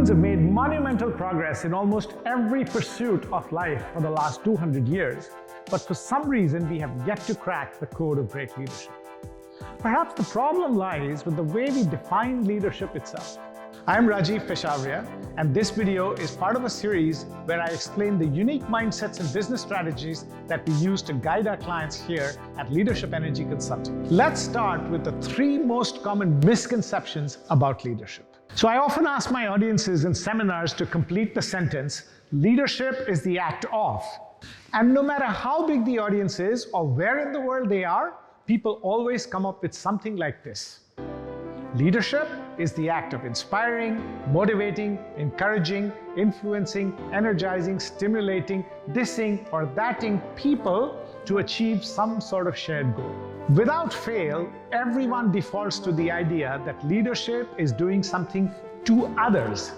Humans have made monumental progress in almost every pursuit of life for the last 200 years, but for some reason we have yet to crack the code of great leadership. Perhaps the problem lies with the way we define leadership itself. I'm Rajeev Peshawaria, and this video is part of a series where I explain the unique mindsets and business strategies that we use to guide our clients here at Leadership Energy Consulting. Let's start with the 3 most common misconceptions about leadership. So I often ask my audiences in seminars to complete the sentence, leadership is the act of. And no matter how big the audience is or where in the world they are, people always come up with something like this. Leadership is the act of inspiring, motivating, encouraging, influencing, energizing, stimulating, thising or thating people to achieve some sort of shared goal. Without fail, everyone defaults to the idea that leadership is doing something to others.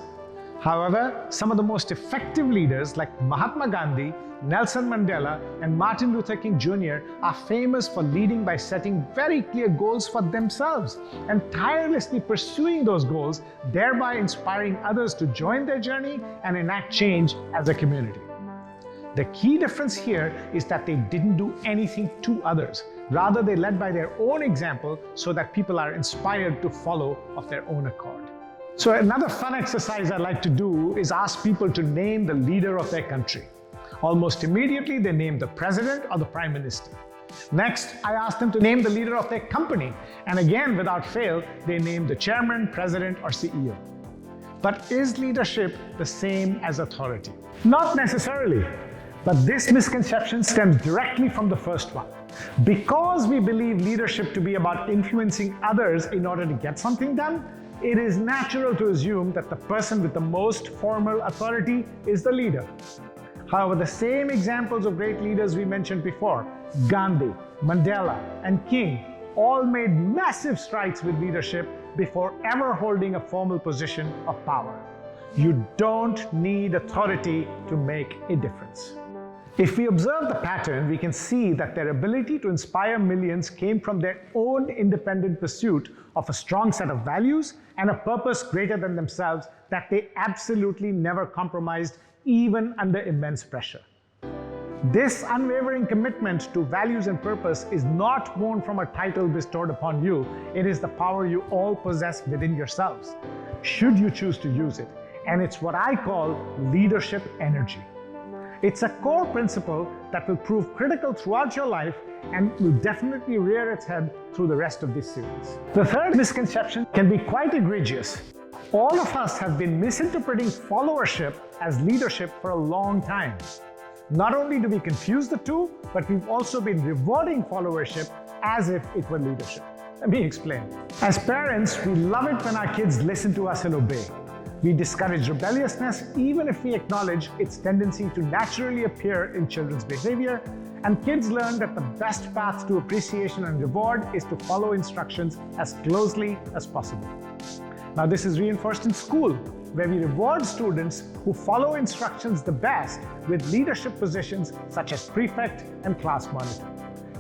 However, some of the most effective leaders like Mahatma Gandhi, Nelson Mandela, and Martin Luther King Jr. are famous for leading by setting very clear goals for themselves and tirelessly pursuing those goals, thereby inspiring others to join their journey and enact change as a community. The key difference here is that they didn't do anything to others. Rather, they led by their own example so that people are inspired to follow of their own accord. So another fun exercise I like to do is ask people to name the leader of their country. Almost immediately, they name the president or the prime minister. Next, I ask them to name the leader of their company. And again, without fail, they name the chairman, president, or CEO. But is leadership the same as authority? Not necessarily. But this misconception stems directly from the first one. Because we believe leadership to be about influencing others in order to get something done, it is natural to assume that the person with the most formal authority is the leader. However, the same examples of great leaders we mentioned before, Gandhi, Mandela, and King, all made massive strides with leadership before ever holding a formal position of power. You don't need authority to make a difference. If we observe the pattern, we can see that their ability to inspire millions came from their own independent pursuit of a strong set of values and a purpose greater than themselves that they absolutely never compromised, even under immense pressure. This unwavering commitment to values and purpose is not born from a title bestowed upon you. It is the power you all possess within yourselves, should you choose to use it. And it's what I call leadership energy. It's a core principle that will prove critical throughout your life and will definitely rear its head through the rest of this series. The third misconception can be quite egregious. All of us have been misinterpreting followership as leadership for a long time. Not only do we confuse the two, but we've also been rewarding followership as if it were leadership. Let me explain. As parents, we love it when our kids listen to us and obey. We discourage rebelliousness even if we acknowledge its tendency to naturally appear in children's behavior, and kids learn that the best path to appreciation and reward is to follow instructions as closely as possible. Now, this is reinforced in school, where we reward students who follow instructions the best with leadership positions such as prefect and class monitor.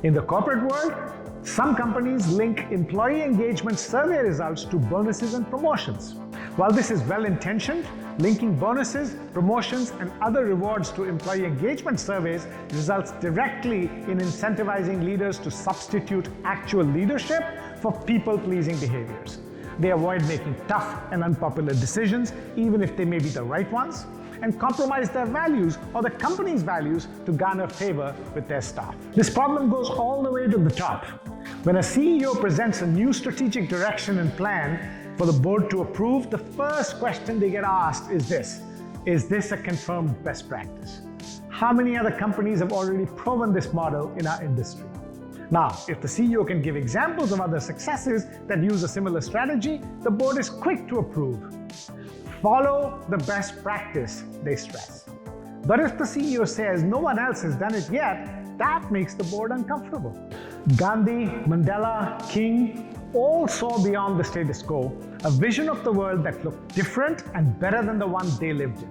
In the corporate world, some companies link employee engagement survey results to bonuses and promotions. While this is well-intentioned, linking bonuses, promotions, and other rewards to employee engagement surveys results directly in incentivizing leaders to substitute actual leadership for people-pleasing behaviors. They avoid making tough and unpopular decisions, even if they may be the right ones, and compromise their values or the company's values to garner favor with their staff. This problem goes all the way to the top. When a CEO presents a new strategic direction and plan for the board to approve, the first question they get asked is this: is this a confirmed best practice? How many other companies have already proven this model in our industry? Now, if the CEO can give examples of other successes that use a similar strategy, the board is quick to approve. Follow the best practice, they stress. But if the CEO says no one else has done it yet, that makes the board uncomfortable. Gandhi, Mandela, King all saw beyond the status quo, a vision of the world that looked different and better than the one they lived in.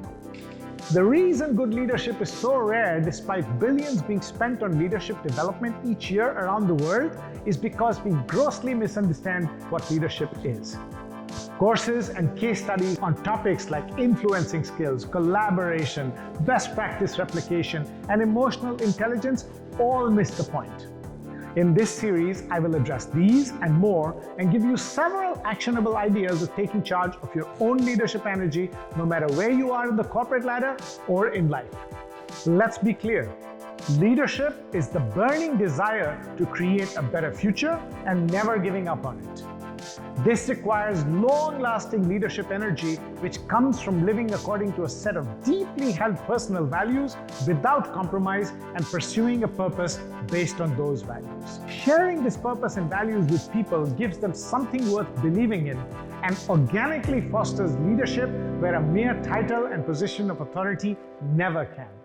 The reason good leadership is so rare, despite billions being spent on leadership development each year around the world, is because we grossly misunderstand what leadership is. Courses and case studies on topics like influencing skills, collaboration, best practice replication, and emotional intelligence all miss the point. In this series, I will address these and more and give you several actionable ideas of taking charge of your own leadership energy, no matter where you are in the corporate ladder or in life. Let's be clear. Leadership is the burning desire to create a better future and never giving up on it. This requires long-lasting leadership energy, which comes from living according to a set of deeply held personal values without compromise and pursuing a purpose based on those values. Sharing this purpose and values with people gives them something worth believing in and organically fosters leadership where a mere title and position of authority never can.